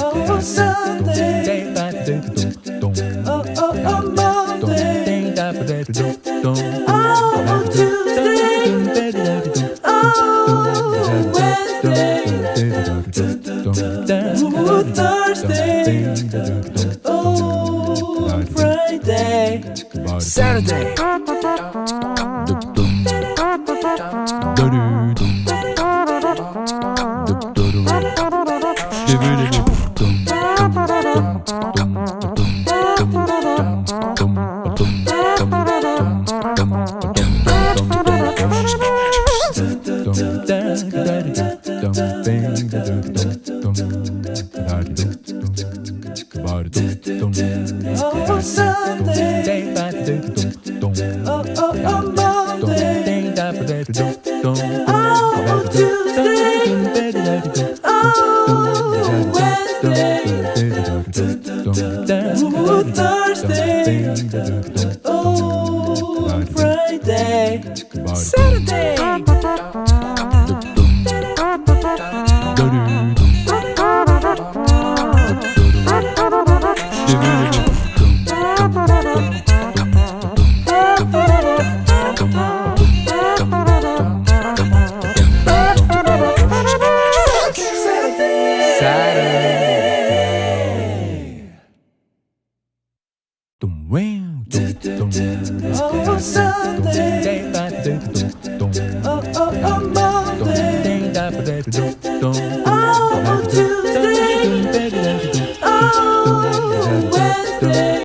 Oh, Sunday. Oh, Monday. Oh, Tuesday. Oh, Wednesday. Oh, Thursday. Oh, Friday. Saturday. Oh, Sunday. Oh, Monday. Oh, Tuesday. Oh, Wednesday. Oh, Thursday. Oh, Friday. Saturday. Oh, Sunday. Oh, Monday.